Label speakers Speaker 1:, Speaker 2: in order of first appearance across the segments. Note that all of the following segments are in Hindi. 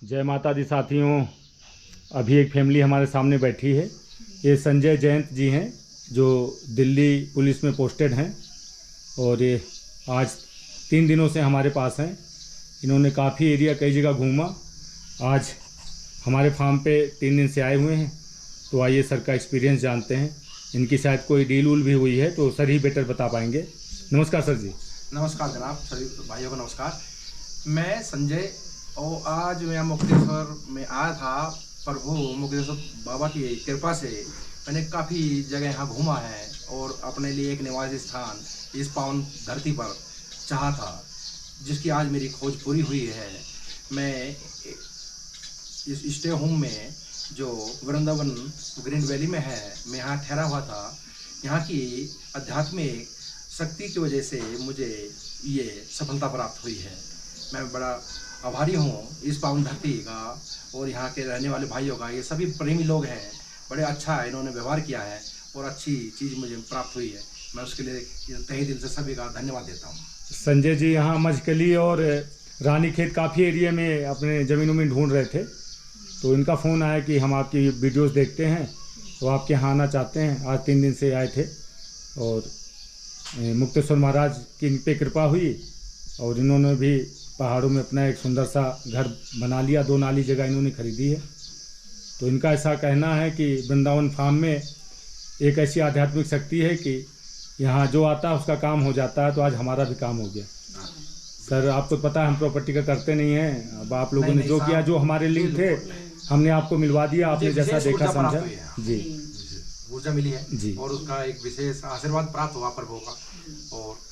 Speaker 1: जय माता दी साथियों। अभी एक फैमिली हमारे सामने बैठी है। ये संजय जयंत जी हैं जो दिल्ली पुलिस में पोस्टेड हैं और ये आज 3 दिनों से हमारे पास हैं। इन्होंने काफ़ी एरिया कई जगह घूमा। आज हमारे फार्म पे 3 दिन से आए हुए हैं। तो आइए सर का एक्सपीरियंस जानते हैं। इनकी शायद कोई डील वूल भी हुई है तो सर ही बेटर बता पाएंगे। नमस्कार सर जी।
Speaker 2: नमस्कार जनाब, सभी भाइयों को नमस्कार। मैं संजय और आज मैं मुक्तेश्वर में आया था। प्रभु मुक्तेश्वर बाबा की कृपा से मैंने काफ़ी जगह यहाँ घूमा है और अपने लिए एक निवासी स्थान इस पावन धरती पर चाहा था, जिसकी आज मेरी खोज पूरी हुई है। मैं इस स्टे होम में जो वृंदावन ग्रीन वैली में है, मैं यहाँ ठहरा हुआ था। यहाँ की आध्यात्मिक शक्ति की वजह से मुझे ये सफलता प्राप्त हुई है। मैं बड़ा आभारी हूँ इस पावन धरती का और यहाँ के रहने वाले भाइयों का। ये सभी प्रेमी लोग हैं, बड़े अच्छा है, इन्होंने व्यवहार किया है और अच्छी चीज़ मुझे प्राप्त हुई है। मैं उसके लिए तहे दिल से सभी का धन्यवाद देता हूँ।
Speaker 1: संजय जी यहाँ मझकली और रानीखेत काफ़ी एरिया में अपने ज़मीनों में ढूंढ रहे थे, तो इनका फ़ोन आया कि हम आपकी वीडियोस देखते हैं तो आपके यहाँ आना चाहते हैं। आज 3 दिन से आए थे और मुक्तेश्वर महाराज की इन पे कृपा हुई और इन्होंने भी पहाड़ों में अपना एक सुंदर सा घर बना लिया। 2 नाली जगह इन्होंने खरीदी है। तो इनका ऐसा कहना है कि वृंदावन फार्म में एक ऐसी आध्यात्मिक शक्ति है कि यहाँ जो आता है उसका काम हो जाता है। तो आज हमारा भी काम हो गया। सर आपको पता है हम प्रॉपर्टी का करते नहीं हैं। अब आप लोगों ने जो किया, जो हमारे लिंक थे हमने आपको मिलवा दिया। आपने जैसा देखा समझा जी,
Speaker 2: ऊर्जा मिली है
Speaker 1: जी
Speaker 2: और उसका एक विशेष आशीर्वाद प्राप्त हुआ प्रभु का। और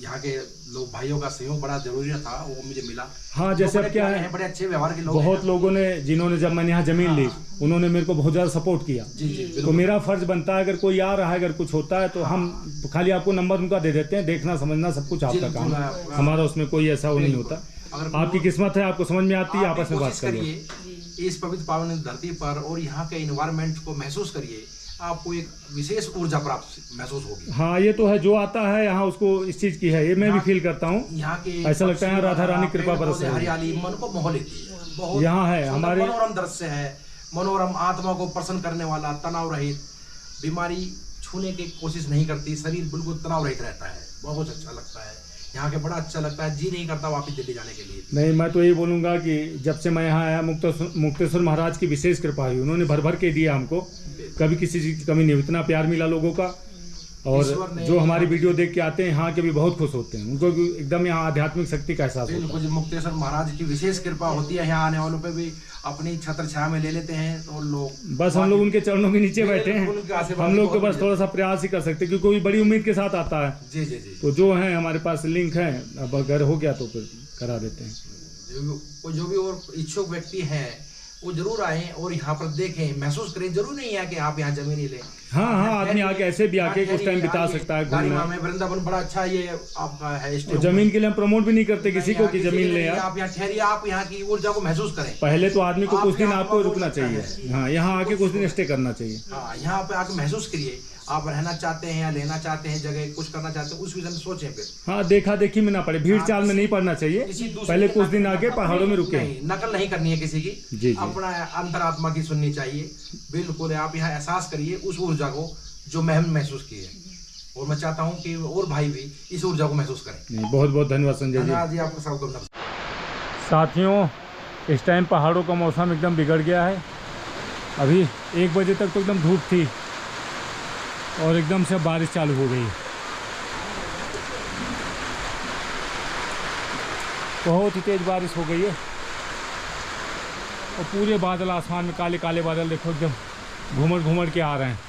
Speaker 2: यहाँ के लोग भाइयों का सहयोग बड़ा जरूरी था, वो मुझे मिला।
Speaker 1: हाँ, जैसे अब क्या है,
Speaker 2: बड़े अच्छे व्यवहार के लोग
Speaker 1: बहुत लोगों ने, जिन्होंने जब मैंने यहाँ जमीन ली उन्होंने मेरे को बहुत ज़्यादा सपोर्ट किया।
Speaker 2: जी,
Speaker 1: तो मेरा फर्ज बनता है अगर कोई आ रहा है, अगर कुछ होता है तो हम खाली आपको नंबर उनका दे देते हैं। देखना समझना सब कुछ आपका काम है, हमारा उसमें कोई ऐसा वो नहीं होता। आपकी किस्मत है, आपको समझ में आती है, आपस में बात करिए
Speaker 2: इस पवित्र पावन धरती पर और यहाँ के इन्वायरमेंट को महसूस करिए। आपको एक विशेष ऊर्जा प्राप्त महसूस होगी।
Speaker 1: हाँ, ये तो है, जो आता है यहाँ उसको इस चीज की है। ये मैं भी फील करता हूँ।
Speaker 2: यहाँ के
Speaker 1: ऐसा लगता है राधा रानी कृपा बरस है।
Speaker 2: हरियाली मन को मोह लेती है। बहुत
Speaker 1: यहाँ है हमारे
Speaker 2: मनोरम दृश्य है, मनोरम, आत्मा को प्रसन्न करने वाला, तनाव रहित, बीमारी छूने की कोशिश नहीं करती, शरीर बिल्कुल तनाव रहित रहता है। बहुत अच्छा लगता है यहाँ के, बड़ा अच्छा लगता है। जी नहीं करता वापिस दिल्ली जाने के लिए।
Speaker 1: नहीं, मैं तो यही बोलूँगा कि जब से मैं यहाँ आया मुक्तेश्वर महाराज की विशेष कृपा हुई। उन्होंने भर भर के दिया हमको, कभी किसी चीज़ की कमी नहीं। इतना प्यार मिला लोगों का। और जो हमारी वीडियो देख के आते हैं यहाँ के भी बहुत खुश होते हैं। उनको भी एकदम यहाँ आध्यात्मिक शक्ति का एहसास होता है।
Speaker 2: बिल्कुल, मुक्तेश्वर महाराज की विशेष कृपा होती है। यहाँ आने वालों पे भी अपनी छत्र छाया में ले लेते हैं तो लोग,
Speaker 1: बस हम लोग उनके चरणों के नीचे बैठे हैं। हम लोग तो बस थोड़ा सा प्रयास ही कर सकते हैं क्योंकि कोई बड़ी उम्मीद के साथ आता है।
Speaker 2: जी जी जी।
Speaker 1: तो जो है हमारे पास लिंक है, अब अगर हो गया तो फिर करा देते हैं।
Speaker 2: जो भी और इच्छुक व्यक्ति हैं वो जरूर आए और यहाँ पर देखें, महसूस करें। जरूर नहीं है कि आप यहाँ जमीन ही लें।
Speaker 1: हाँ, आदमी आके ऐसे भी आके कुछ टाइम बिता सकता है।
Speaker 2: वृंदावन बड़ा अच्छा ये आपका है।
Speaker 1: जमीन के लिए हम प्रमोट भी नहीं करते किसी को कि जमीन ले
Speaker 2: आप यहाँ ठहरिए, आप यहाँ की ऊर्जा को महसूस करें।
Speaker 1: पहले तो आदमी को कुछ दिन आपको रुकना चाहिए। हाँ, यहाँ आके कुछ दिन स्टे करना चाहिए।
Speaker 2: हाँ, यहाँ पे आके महसूस करिए। आप रहना चाहते हैं या लेना चाहते हैं जगह, कुछ करना चाहते हैं, उस विषय में सोचें फिर।
Speaker 1: हाँ, देखा देखी में ना पड़े, भीड़ चाल में नहीं पड़ना चाहिए। पहले कुछ दिन आके पहाड़ों में रुके।
Speaker 2: नकल नहीं करनी है किसी की। जी, अपना अंतरात्मा की सुननी चाहिए। बिल्कुल, आप यहाँ एहसास करिए उस ऊर्जा को जो मैं महसूस की है। और मैं चाहता हूँ कि और भाई भी इस ऊर्जा को महसूस करें।
Speaker 1: बहुत बहुत धन्यवाद संजय जी।
Speaker 2: आपका सबको
Speaker 1: साथियों, इस टाइम पहाड़ों का मौसम एकदम बिगड़ गया है। अभी 1 बजे तक तो एकदम धूप थी और एकदम से बारिश चालू हो गई। बहुत ही तेज बारिश हो गई है और पूरे बादल आसमान में, काले काले बादल देखो एकदम घूमड़ घूमड़ के आ रहे हैं।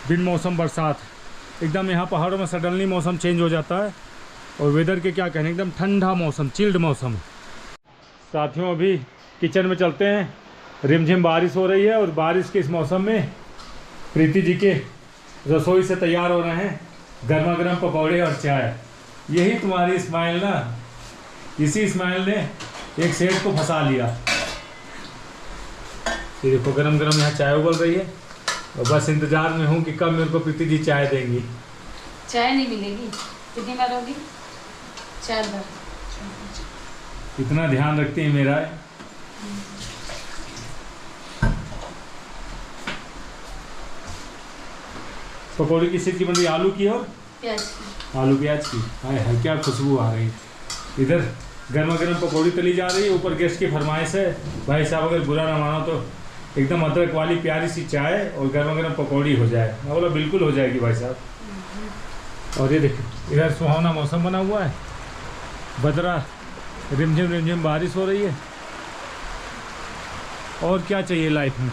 Speaker 1: बिन मौसम बरसात, एकदम यहाँ पहाड़ों में सडनली मौसम चेंज हो जाता है और वेदर के क्या कहने, एकदम ठंडा मौसम, चिल्ड मौसम। साथियों, अभी किचन में चलते हैं। रिमझिम बारिश हो रही है और बारिश के इस मौसम में प्रीति जी के रसोई से तैयार हो रहे हैं गर्मा गर्म पकौड़े और चाय। यही तुम्हारी स्माइल ना, इसी स्माइल ने एक सेठ को फंसा लिया। ये देखो गरम गरम यहाँ चाय उबल रही है और बस इंतजार में हूँ कि कब मेरे को प्रीति जी चाय देंगी।
Speaker 3: चाय नहीं मिलेगी। कितनी बार होगी? 4 बार।
Speaker 1: इतना ध्यान रखते हैं मेरा। पकौड़े किस चीज़ की बन रही है? आलू की और
Speaker 3: प्याज की।
Speaker 1: आलू प्याज की। हाय हाय क्या खुशबू आ रही है। इधर गर्मा गर्म पकौड़ी तली जा रही है, ऊपर गेस्ट की फरमाइश है। भाई साहब अगर बुरा ना मानो तो एकदम अदरक वाली प्यारी सी चाय और गर्मा गर्म पकौड़ी हो जाए। मैं बोला बिल्कुल हो जाएगी भाई साहब। और ये देखिए इधर सुहावना मौसम बना हुआ है, बदरा रिमझिम बारिश हो रही है। और क्या चाहिए लाइफ में।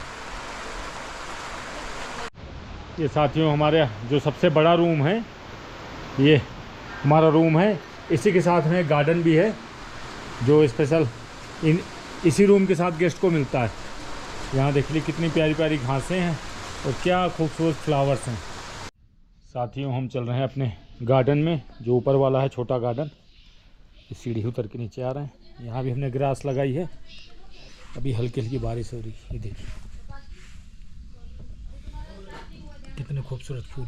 Speaker 1: ये साथियों हमारे जो सबसे बड़ा रूम है, ये हमारा रूम है। इसी के साथ में गार्डन भी है जो स्पेशल इसी रूम के साथ गेस्ट को मिलता है। यहाँ देख ली कितनी प्यारी प्यारी घासें हैं और क्या खूबसूरत फ्लावर्स हैं। साथियों हम चल रहे हैं अपने गार्डन में, जो ऊपर वाला है छोटा गार्डन। इस सीढ़ी उतर के नीचे आ रहे हैं। यहाँ भी हमने ग्रास लगाई है। अभी हल्की हल्की बारिश हो रही है। ये देखिए कितने खूबसूरत फूल।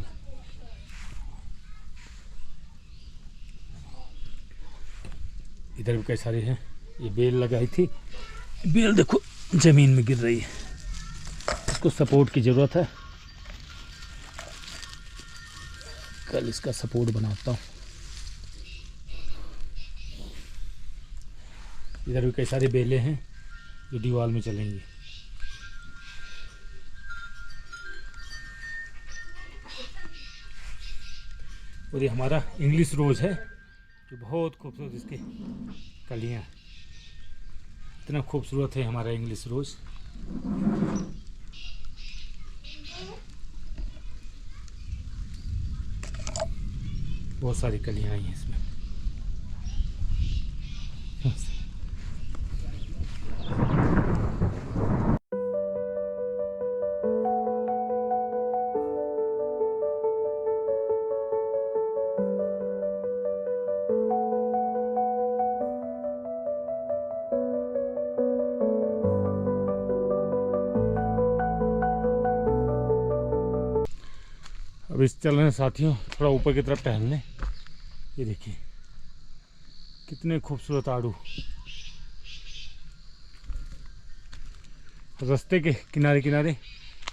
Speaker 1: इधर भी कई सारे हैं। ये बेल लगाई थी, बेल देखो ज़मीन में गिर रही है, इसको सपोर्ट की ज़रूरत है। कल इसका सपोर्ट बनाता हूँ। इधर भी कई सारे बेलें हैं जो दीवार में चलेंगी। और ये हमारा इंग्लिश रोज़ है जो बहुत खूबसूरत, इसके कलियाँ इतना खूबसूरत है हमारा इंग्लिश रोज़। बहुत सारी कलियाँ आई हैं इसमें। अब इस चल रहे हैं साथियों थोड़ा ऊपर की तरफ टहलने। ये देखिए कितने खूबसूरत आड़ू। रास्ते के किनारे किनारे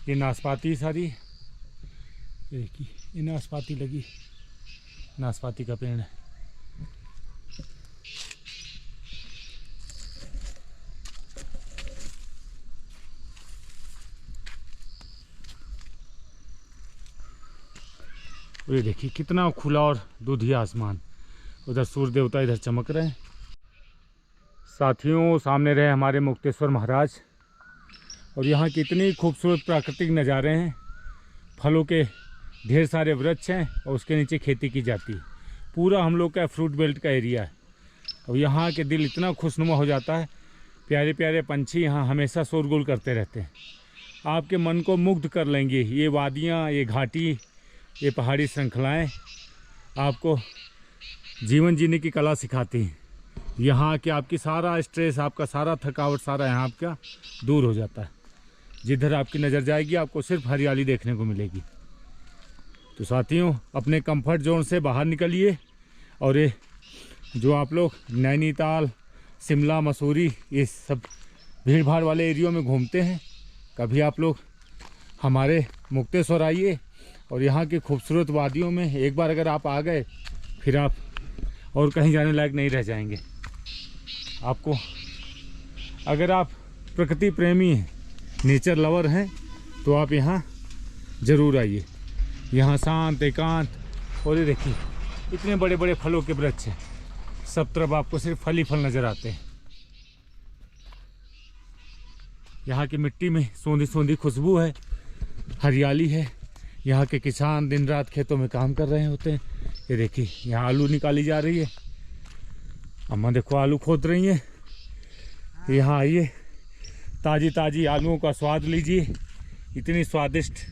Speaker 1: ये नाशपाती सारी। ये देखिए ये नाशपाती लगी, नाशपाती का पेड़ है। और ये देखिए कितना खुला और दूधिया आसमान। उधर सूर्य देवता इधर चमक रहे हैं। साथियों सामने रहे हमारे मुक्तेश्वर महाराज और यहाँ कितनी खूबसूरत प्राकृतिक नज़ारे हैं। फलों के ढेर सारे वृक्ष हैं और उसके नीचे खेती की जाती है। पूरा हम लोग का फ्रूट बेल्ट का एरिया है और यहाँ के दिल इतना खुशनुमा हो जाता है। प्यारे प्यारे पंछी यहाँ हमेशा शोरगुल करते रहते हैं, आपके मन को मुग्ध कर लेंगे। ये वादियाँ, ये घाटी, ये पहाड़ी श्रृंखलाएँ आपको जीवन जीने की कला सिखाती हैं। यहाँ के आपकी सारा स्ट्रेस, आपका सारा थकावट, सारा यहाँ आपका दूर हो जाता है। जिधर आपकी नज़र जाएगी आपको सिर्फ हरियाली देखने को मिलेगी। तो साथियों अपने कंफर्ट जोन से बाहर निकलिए और ये जो आप लोग नैनीताल, शिमला, मसूरी, ये सब भीड़ भाड़ वाले एरियो में घूमते हैं, कभी आप लोग हमारे मुक्तेश्वर आइए और यहाँ की खूबसूरत वादियों में एक बार अगर आप आ गए फिर आप और कहीं जाने लायक नहीं रह जाएंगे। आपको अगर आप प्रकृति प्रेमी हैं, नेचर लवर हैं, तो आप यहाँ ज़रूर आइए। यहाँ शांत एकांत। और ये देखिए इतने बड़े बड़े फलों के वृक्ष हैं, सब तरफ आपको सिर्फ फल ही फल नज़र आते हैं। यहाँ की मिट्टी में सोंधी सोंधी खुशबू है, हरियाली है। यहाँ के किसान दिन रात खेतों में काम कर रहे होते हैं। ये देखिए यहाँ आलू निकाली जा रही है, अम्मा देखो आलू खोद रही हैं। यहाँ आइए, ताज़ी ताज़ी आलूओं का स्वाद लीजिए। इतनी स्वादिष्ट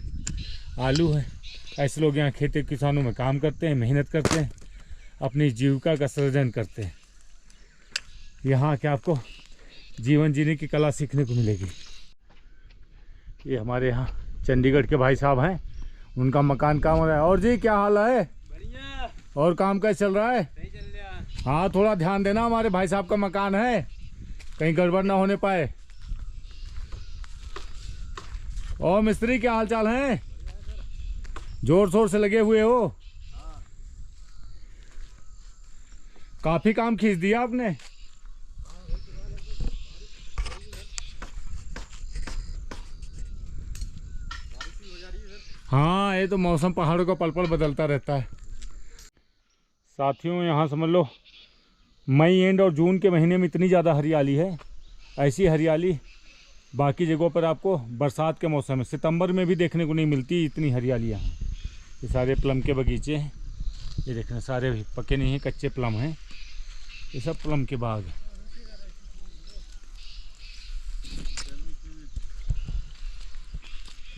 Speaker 1: आलू है। ऐसे लोग यहाँ खेती किसानों में काम करते हैं, मेहनत करते हैं, अपनी जीविका का सृजन करते हैं। यहाँ के आपको जीवन जीने की कला सीखने को मिलेगी। ये हमारे यहाँ चंडीगढ़ के भाई साहब हैं, उनका मकान काम हो रहा है। और जी क्या हाल है?
Speaker 4: बढ़िया।
Speaker 1: और काम कैसे चल रहा है?
Speaker 4: सही चल रहा है।
Speaker 1: हाँ थोड़ा ध्यान देना, हमारे भाई साहब का मकान है, कहीं गड़बड़ ना होने पाए। और मिस्त्री क्या हाल चाल है? जोर शोर से लगे हुए हो? काफी काम खींच दिया आपने। हाँ ये तो मौसम पहाड़ों का पल पल बदलता रहता है साथियों। यहाँ समझ लो मई एंड और जून के महीने में इतनी ज़्यादा हरियाली है, ऐसी हरियाली बाकी जगहों पर आपको बरसात के मौसम में सितंबर में भी देखने को नहीं मिलती, इतनी हरियाली यहाँ। ये सारे प्लम के बगीचे हैं, ये देखना सारे पके नहीं हैं, कच्चे प्लम हैं, ये सब प्लम के बाग हैं।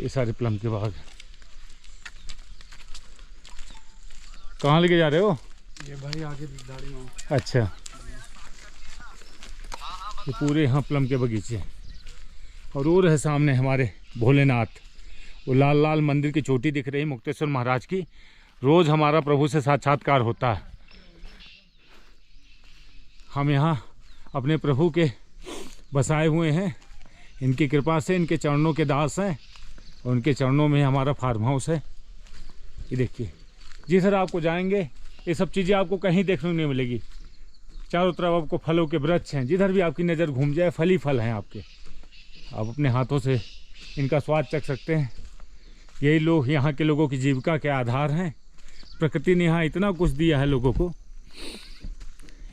Speaker 1: ये सारे प्लम के बाग। कहाँ लेके जा रहे हो?
Speaker 2: ये भाई आगे दाढ़ी में।
Speaker 1: अच्छा, ये पूरे यहाँ प्लम के बगीचे हैं। और वो रहे सामने हमारे भोलेनाथ, वो लाल लाल मंदिर की चोटी दिख रही है मुक्तेश्वर महाराज की। रोज़ हमारा प्रभु से साक्षात्कार होता है। हम यहाँ अपने प्रभु के बसाए हुए हैं, इनकी कृपा से, इनके चरणों के दास हैं और उनके चरणों में हमारा फार्म हाउस है। ये देखिए, जिधर आपको जाएंगे ये सब चीज़ें आपको कहीं देखने को नहीं मिलेगी। चारों तरफ आपको फलों के वृक्ष हैं, जिधर भी आपकी नज़र घूम जाए फल ही फल हैं आपके। आप अपने हाथों से इनका स्वाद चख सकते हैं। यही लोग यहाँ के लोगों की जीविका के आधार हैं। प्रकृति ने यहाँ इतना कुछ दिया है लोगों को।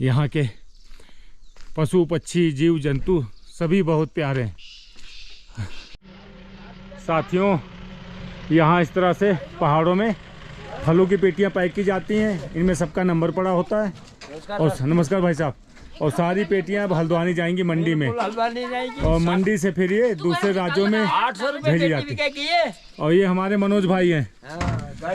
Speaker 1: यहाँ के पशु पक्षी जीव जंतु सभी बहुत प्यारे हैं साथियों। यहाँ इस तरह से पहाड़ों में फलों की पेटियाँ पैक की जाती हैं, इनमें सबका नंबर पड़ा होता है। और नमस्कार भाई साहब। और सारी पेटियाँ अब हल्द्वानी जाएंगी मंडी में, और मंडी से फिर ये दूसरे राज्यों में भेजी जाती है। और ये हमारे मनोज भाई हैं,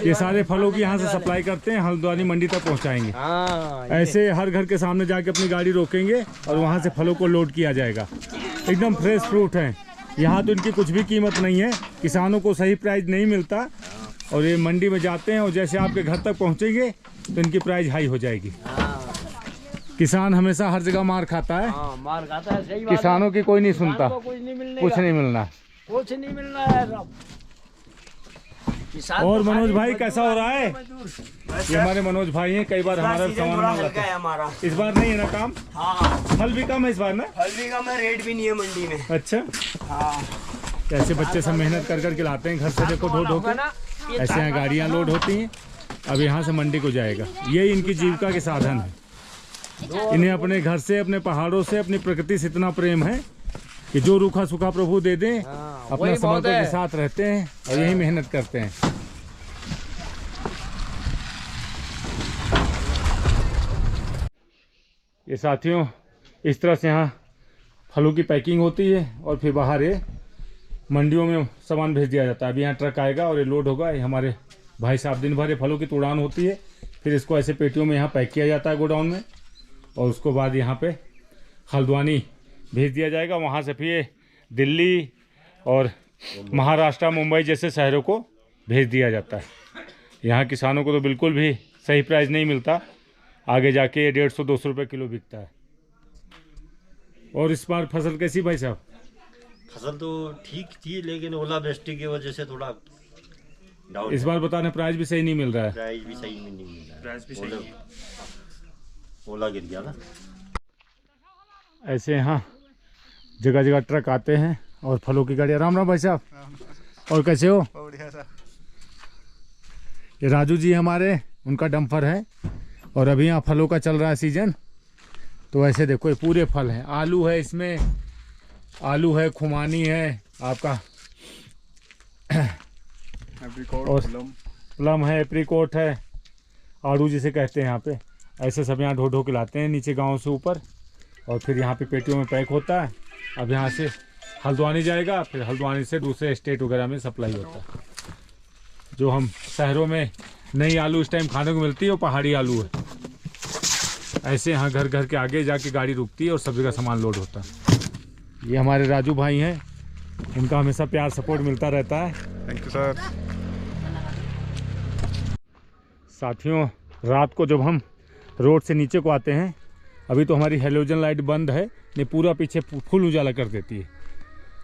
Speaker 1: ये सारे फलों की यहाँ से सप्लाई करते हैं, हल्द्वानी मंडी तक पहुँचाएंगे। ऐसे हर घर के सामने जाके अपनी गाड़ी रोकेंगे और वहाँ से फलों को लोड किया जाएगा। एकदम फ्रेश फ्रूट हैं। यहाँ तो इनकी कुछ भी कीमत नहीं है, किसानों को सही प्राइस नहीं मिलता। और ये मंडी में जाते हैं और जैसे आपके घर तक पहुँचेंगे तो इनकी प्राइस हाई हो जाएगी। किसान हमेशा हर जगह मार खाता है।
Speaker 3: मार खाता है, सही बात
Speaker 1: किसानों की कोई नहीं सुनता,
Speaker 3: कुछ नहीं मिलना,
Speaker 1: कुछ नहीं मिलना।
Speaker 3: कुछ नहीं मिलना है। किसान
Speaker 1: और
Speaker 3: तो
Speaker 1: मनोज
Speaker 3: खाली
Speaker 1: भाई कैसा हो रहा है? ये हमारे मनोज भाई हैं, कई बार हमारा सामान मांग लाते हैं।
Speaker 3: हमारा
Speaker 1: इस बार नहीं है ना काम?
Speaker 3: हाँ,
Speaker 1: फल भी कम है इस बार ना?
Speaker 3: फल भी कम है, रेट भी नहीं है मंडी में।
Speaker 1: अच्छा,
Speaker 3: हाँ,
Speaker 1: ऐसे बच्चे सब मेहनत कर कर के लाते हैं घर से, देखो ढो ढो के। ऐसे यहाँ गाड़ियाँ लोड होती हैं, अब यहाँ से मंडी को जाएगा। यही इनकी जीविका के साधन है। इन्हें अपने घर से, अपने पहाड़ों से, अपनी प्रकृति से इतना प्रेम है कि जो रूखा सूखा प्रभु दे दें, अपना समर्पण के साथ रहते हैं और यही मेहनत करते हैं। ये साथियों, इस तरह से यहाँ फलों की पैकिंग होती है और फिर बाहर ये मंडियों में सामान भेज दिया जाता है। अभी यहाँ ट्रक आएगा और ये लोड होगा। ये हमारे भाई साहब दिन भर ये फलों की उड़ान होती है, फिर इसको ऐसे पेटियों में यहाँ पैक किया जाता है गोडाउन में, और उसको बाद यहाँ पे हल्द्वानी भेज दिया जाएगा। वहाँ से फिर ये दिल्ली और महाराष्ट्र, मुंबई जैसे शहरों को भेज दिया जाता है। यहाँ किसानों को तो बिल्कुल भी सही प्राइस नहीं मिलता, आगे जाके ये 150-200 रुपये किलो बिकता है। और इस बार फसल कैसी भाई साहब?
Speaker 4: फसल तो ठीक थी, लेकिन ओलावृष्टि की वजह से थोड़ा डाउन।
Speaker 1: इस बार बताने प्राइस भी सही नहीं मिल रहा है।
Speaker 4: प्राइस भी सही में नहीं मिल रहा है, प्राइस भी सही है। ओला गिर गया ना।
Speaker 1: ऐसे यहाँ जगह जगह ट्रक आते हैं और फलों की गाड़ियाँ। राम राम भाई साहब, और कैसे हो? ये राजू जी हमारे, उनका डंपर है। और अभी यहाँ फलों का चल रहा है सीजन, तो ऐसे देखो ये पूरे फल हैं। आलू है इसमें, आलू है, खुमानी है आपका, और प्लम है, एप्रिकॉट है, आड़ू जिसे कहते हैं यहाँ पे। ऐसे सब यहाँ ढो ढो के लाते हैं नीचे गांव से ऊपर, और फिर यहाँ पे पेटियों में पैक होता है। अब यहाँ से हल्द्वानी जाएगा, फिर हल्द्वानी से दूसरे स्टेट वगैरह में सप्लाई होता है। जो हम शहरों में नई आलू इस टाइम खाने को मिलती है वो पहाड़ी आलू है। ऐसे यहाँ घर घर के आगे जाके गाड़ी रुकती है और सब जगह सामान लोड होता है। ये हमारे राजू भाई हैं, इनका हमेशा प्यार सपोर्ट मिलता रहता है।
Speaker 5: Thank you sir.
Speaker 1: साथियों, रात को जब हम रोड से नीचे को आते हैं। अभी तो हमारी हेलोजन लाइट बंद है, नहीं पूरा पीछे फुल उजाला कर देती है।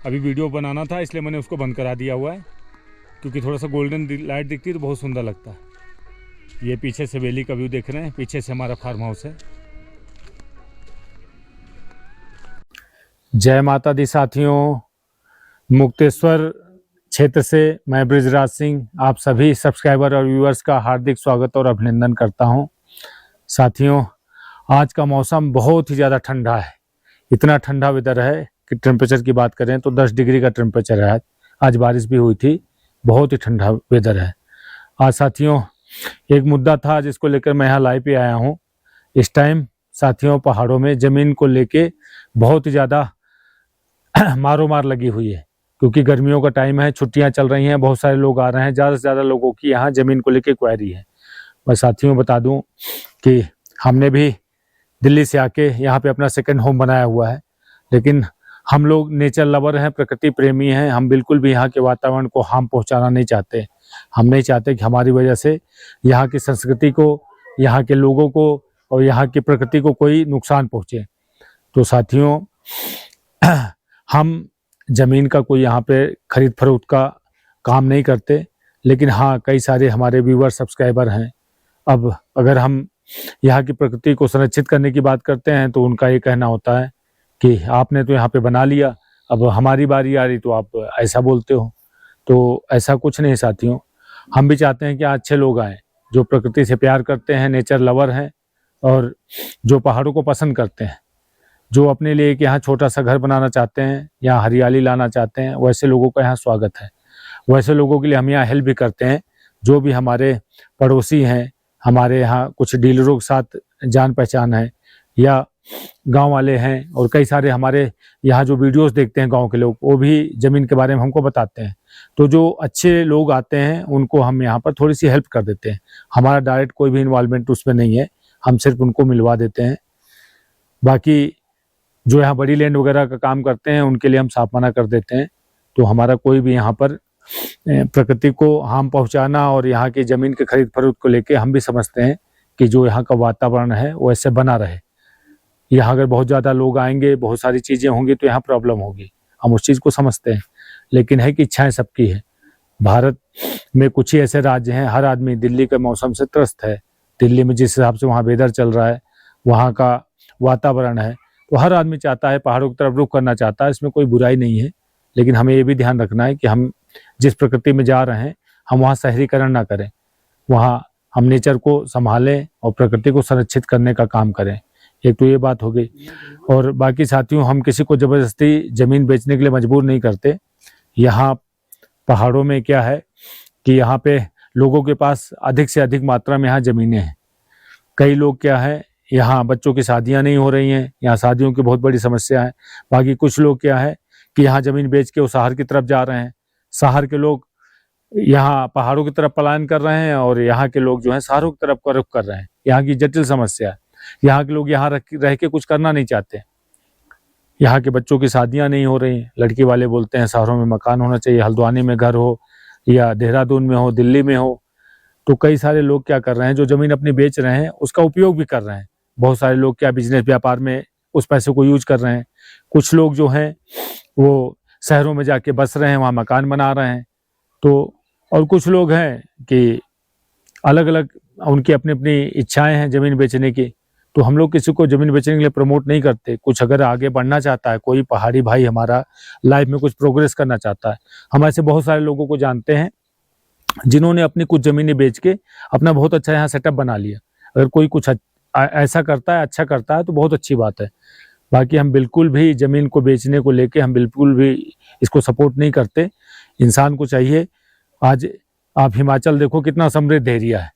Speaker 1: अभी वीडियो बनाना था इसलिए मैंने उसको बंद करा दिया हुआ है, क्योंकि थोड़ा सा गोल्डन लाइट दिखती है तो बहुत सुंदर लगता है। ये पीछे से वैली का व्यू देख रहे हैं, पीछे से हमारा फार्म हाउस है। जय माता दी साथियों, मुक्तेश्वर क्षेत्र से मैं बृजराज सिंह आप सभी सब्सक्राइबर और व्यूअर्स का हार्दिक स्वागत और अभिनंदन करता हूं। साथियों, आज का मौसम बहुत ही ज़्यादा ठंडा है। इतना ठंडा वेदर है कि टेम्परेचर की बात करें तो 10 डिग्री का टेम्परेचर है। आज बारिश भी हुई थी, बहुत ही ठंडा वेदर है आज। साथियों, एक मुद्दा था जिसको लेकर मैं यहाँ लाइव पे आया हूँ। इस टाइम साथियों पहाड़ों में ज़मीन को लेके बहुत ही ज़्यादा मारो मार लगी हुई है, क्योंकि गर्मियों का टाइम है, छुट्टियां चल रही हैं, बहुत सारे लोग आ रहे हैं। ज़्यादा से ज़्यादा लोगों की यहाँ ज़मीन को लेके क्वेरी है। मैं साथियों बता दूं कि हमने भी दिल्ली से आके यहाँ पे अपना सेकंड होम बनाया हुआ है, लेकिन हम लोग नेचर लवर हैं, प्रकृति प्रेमी हैं। हम बिल्कुल भी यहाँ के वातावरण को हार्म पहुँचाना नहीं चाहते। हम नहीं चाहते कि हमारी वजह से यहाँ की संस्कृति को, यहाँ के लोगों को और यहाँ की प्रकृति को कोई नुकसान पहुँचे। तो साथियों, हम ज़मीन का कोई यहाँ पे खरीद फरोख्त का काम नहीं करते, लेकिन हाँ कई सारे हमारे व्यूअर सब्सक्राइबर हैं। अब अगर हम यहाँ की प्रकृति को संरक्षित करने की बात करते हैं तो उनका ये कहना होता है कि आपने तो यहाँ पे बना लिया, अब हमारी बारी आ रही तो आप ऐसा बोलते हो। तो ऐसा कुछ नहीं साथियों, हम भी चाहते हैं कि अच्छे लोग आएँ जो प्रकृति से प्यार करते हैं, नेचर लवर हैं और जो पहाड़ों को पसंद करते हैं, जो अपने लिए एक यहाँ छोटा सा घर बनाना चाहते हैं, यहाँ हरियाली लाना चाहते हैं। वैसे लोगों का यहाँ स्वागत है। वैसे लोगों के लिए हम यहाँ हेल्प भी करते हैं। जो भी हमारे पड़ोसी हैं, हमारे यहाँ कुछ डीलरों के साथ जान पहचान है या गांव वाले हैं, और कई सारे हमारे यहाँ जो वीडियोस देखते हैं गांव के लोग, वो भी ज़मीन के बारे में हमको बताते हैं। तो जो अच्छे लोग आते हैं उनको हम यहाँ पर थोड़ी सी हेल्प कर देते हैं। हमारा डायरेक्ट कोई भी इन्वॉल्वमेंट उसमें नहीं है, हम सिर्फ उनको मिलवा देते हैं। बाकी जो यहाँ बड़ी लैंड वगैरह का काम करते हैं उनके लिए हम साफ मना कर देते हैं। तो हमारा कोई भी यहाँ पर प्रकृति को हार्म पहुँचाना और यहाँ की ज़मीन के खरीद फरोख्त को लेके हम भी समझते हैं कि जो यहाँ का वातावरण है वो ऐसे बना रहे। यहाँ अगर बहुत ज़्यादा लोग आएंगे, बहुत सारी चीज़ें होंगी तो यहाँ प्रॉब्लम होगी, हम उस चीज़ को समझते हैं। लेकिन है कि इच्छाएँ सबकी है। भारत में कुछ ही ऐसे राज्य हैं, हर आदमी दिल्ली के मौसम से त्रस्त है। दिल्ली में जिस हिसाब से वहाँ वेदर चल रहा है, वहाँ का वातावरण है, तो हर आदमी चाहता है, पहाड़ों की तरफ रुख करना चाहता है। इसमें कोई बुराई नहीं है, लेकिन हमें ये भी ध्यान रखना है कि हम जिस प्रकृति में जा रहे हैं हम वहाँ शहरीकरण ना करें। वहाँ हम नेचर को संभालें और प्रकृति को संरक्षित करने का काम करें। एक तो ये बात हो गई। और बाकी साथियों, हम किसी को ज़बरदस्ती ज़मीन बेचने के लिए मजबूर नहीं करते। यहाँ पहाड़ों में क्या है कि यहाँ पे लोगों के पास अधिक से अधिक मात्रा में यहाँ ज़मीनें हैं। कई लोग क्या है, यहाँ बच्चों की शादियां नहीं हो रही हैं, यहाँ शादियों की बहुत बड़ी समस्या है। बाकी कुछ लोग क्या है कि यहाँ ज़मीन बेच के वो शहर की तरफ जा रहे हैं। शहर के लोग यहाँ पहाड़ों की तरफ पलायन कर रहे हैं और यहाँ के लोग जो हैं शहरों की तरफ का रुख कर रहे हैं। यहाँ की जटिल समस्या है। यहाँ के लोग यहाँ रह के कुछ करना नहीं चाहते। यहाँ के बच्चों की शादियाँ नहीं हो रही। लड़की वाले बोलते हैं शहरों में मकान होना चाहिए, हल्द्वानी में घर हो या देहरादून में हो, दिल्ली में हो। तो कई सारे लोग क्या कर रहे हैं, जो ज़मीन अपनी बेच रहे हैं उसका उपयोग भी कर रहे हैं। बहुत सारे लोग क्या बिजनेस व्यापार में उस पैसे को यूज कर रहे हैं। कुछ लोग जो हैं वो शहरों में जाके बस रहे हैं, वहाँ मकान बना रहे हैं। तो और कुछ लोग हैं कि अलग अलग उनकी अपनी अपनी इच्छाएं हैं ज़मीन बेचने की। तो हम लोग किसी को ज़मीन बेचने के लिए प्रमोट नहीं करते। कुछ अगर आगे बढ़ना चाहता है, कोई पहाड़ी भाई हमारा लाइफ में कुछ प्रोग्रेस करना चाहता है, हम ऐसे बहुत सारे लोगों को जानते हैं जिन्होंने अपनी कुछ ज़मीनें बेच के अपना बहुत अच्छा यहाँ सेटअप बना लिया। अगर कोई कुछ ऐसा करता है, अच्छा करता है तो बहुत अच्छी बात है। बाकी हम बिल्कुल भी ज़मीन को बेचने को लेके हम बिल्कुल भी इसको सपोर्ट नहीं करते। इंसान को चाहिए, आज आप हिमाचल देखो कितना समृद्ध एरिया है,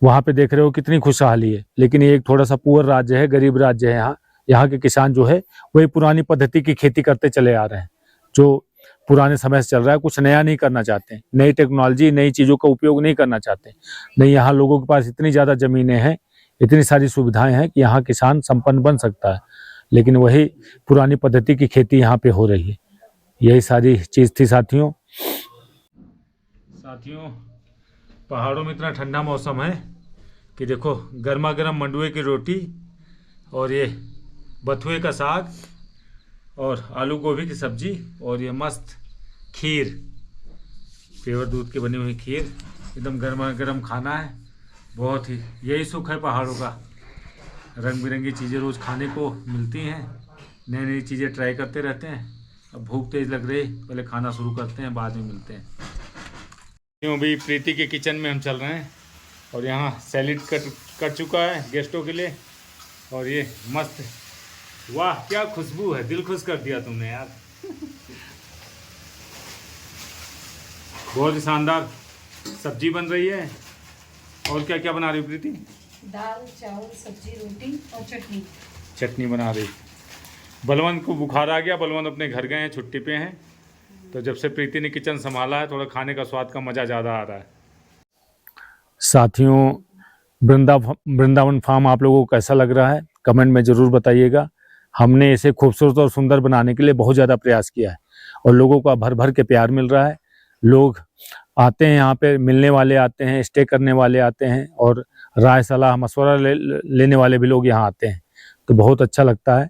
Speaker 1: वहाँ पे देख रहे हो कितनी खुशहाली है। लेकिन ये एक थोड़ा सा पुअर राज्य है, गरीब राज्य है। यहाँ के किसान जो है वही पुरानी पद्धति की खेती करते चले आ रहे हैं, जो पुराने समय से चल रहा है। कुछ नया नहीं करना चाहते, नई टेक्नोलॉजी, नई चीज़ों का उपयोग नहीं करना चाहते। नहीं, यहाँ लोगों के पास इतनी ज़्यादा ज़मीनें हैं, इतनी सारी सुविधाएं हैं कि यहाँ किसान संपन्न बन सकता है, लेकिन वही पुरानी पद्धति की खेती यहाँ पे हो रही है। यही सारी चीज़ थी साथियों। पहाड़ों में इतना ठंडा मौसम है कि देखो गर्मा गर्म मंडुए की रोटी और ये बथुए का साग और आलू गोभी की सब्जी और ये मस्त खीर, पेवर दूध की बनी हुई खीर, एकदम गर्मा गर्म खाना है। बहुत ही यही सुख है पहाड़ों का, रंग बिरंगी चीज़ें रोज़ खाने को मिलती हैं, नई नई चीज़ें ट्राई करते रहते हैं। अब भूख तेज़ लग रही, पहले खाना शुरू करते हैं, बाद में मिलते हैं। यूँ भी प्रीति के किचन में हम चल रहे हैं और यहाँ सैलेड कट चुका है गेस्टों के लिए। और ये मस्त, वाह क्या खुशबू है, दिल खुश कर दिया तुमने यार। बहुत ही शानदार सब्जी बन रही है। और क्या क्या बना रही हो प्रीति?
Speaker 5: दाल चावल सब्जी रोटी और चटनी।
Speaker 1: चटनी बना रही। बलवंत को बुखार आ गया, बलवंत अपने घर गए हैं, छुट्टी पे हैं। तो जब से प्रीति ने किचन संभाला है, थोड़ा खाने का स्वाद का मज़ा ज़्यादा आ रहा है। साथियों, वृंदावन फार्म आप लोगों को कैसा लग रहा है कमेंट में ज़रूर बताइएगा। हमने इसे खूबसूरत और सुंदर बनाने के लिए बहुत ज़्यादा प्रयास किया है और लोगों का भर भर के प्यार मिल रहा है। लोग आते हैं यहाँ पे, मिलने वाले आते हैं, स्टे करने वाले आते हैं और राय सलाह मशवरा लेने वाले भी लोग यहाँ आते हैं। तो बहुत अच्छा लगता है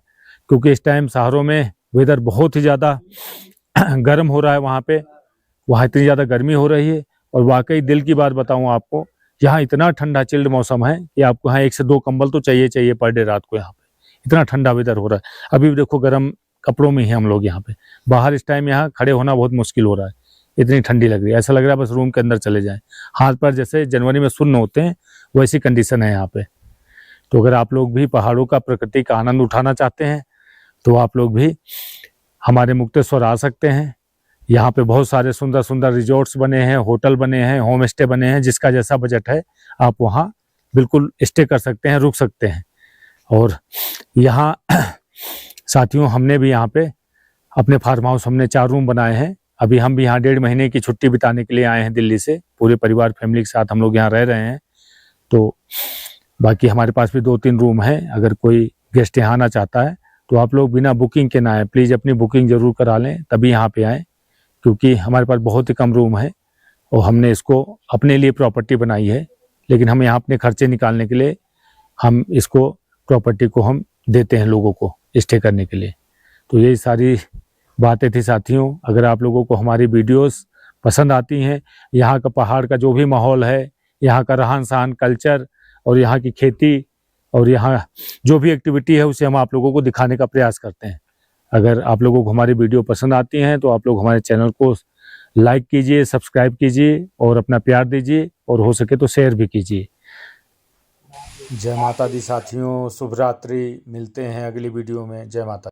Speaker 1: क्योंकि इस टाइम शहरों में वेदर बहुत ही ज़्यादा गर्म हो रहा है। वहाँ इतनी ज़्यादा गर्मी हो रही है और वाकई दिल की बात बताऊँ आपको, यहाँ इतना ठंडा चिल्ड मौसम है कि आपको यहाँ 1 से 2 कंबल तो चाहिए पर डे रात को। यहाँ पे इतना ठंडा वेदर हो रहा है। अभी भी देखो गर्म कपड़ों में ही हम लोग यहाँ पे बाहर इस टाइम यहाँ खड़े होना बहुत मुश्किल हो रहा है, इतनी ठंडी लग रही है। ऐसा लग रहा है बस रूम के अंदर चले जाएं। हाथ पैर जैसे जनवरी में सुन्न होते हैं वैसी कंडीशन है यहाँ पे। तो अगर आप लोग भी पहाड़ों का, प्रकृति का आनंद उठाना चाहते हैं तो आप लोग भी हमारे मुक्तेश्वर आ सकते हैं। यहाँ पे बहुत सारे सुंदर सुंदर रिजॉर्ट्स बने हैं, होटल बने हैं, होम स्टे बने हैं। जिसका जैसा बजट है आप वहाँ बिल्कुल स्टे कर सकते हैं, रुक सकते हैं। और यहाँ साथियों, हमने भी यहाँ पे अपने फार्म हाउस हमने 4 रूम बनाए हैं। अभी हम भी यहाँ 1.5 महीने की छुट्टी बिताने के लिए आए हैं दिल्ली से। पूरे परिवार फैमिली के साथ हम लोग यहाँ रह रहे हैं। तो बाकी हमारे पास भी 2-3 रूम हैं। अगर कोई गेस्ट यहाँ आना चाहता है तो आप लोग बिना बुकिंग के ना आए, प्लीज़ अपनी बुकिंग ज़रूर करा लें तभी यहाँ पे आएँ, क्योंकि हमारे पास बहुत ही कम रूम है और हमने इसको अपने लिए प्रॉपर्टी बनाई है। लेकिन हम यहाँ अपने खर्चे निकालने के लिए हम इसको प्रॉपर्टी को हम देते हैं लोगों को स्टे करने के लिए। तो यही सारी बातें थी साथियों। अगर आप लोगों को हमारी वीडियोस पसंद आती हैं, यहाँ का पहाड़ का जो भी माहौल है, यहाँ का रहन सहन, कल्चर और यहाँ की खेती और यहाँ जो भी एक्टिविटी है उसे हम आप लोगों को दिखाने का प्रयास करते हैं। अगर आप लोगों को हमारी वीडियो पसंद आती हैं तो आप लोग हमारे चैनल को लाइक कीजिए, सब्सक्राइब कीजिए और अपना प्यार दीजिए और हो सके तो शेयर भी कीजिए। जय माता दी साथियों, शुभ रात्रि। मिलते हैं अगली वीडियो में। जय माता।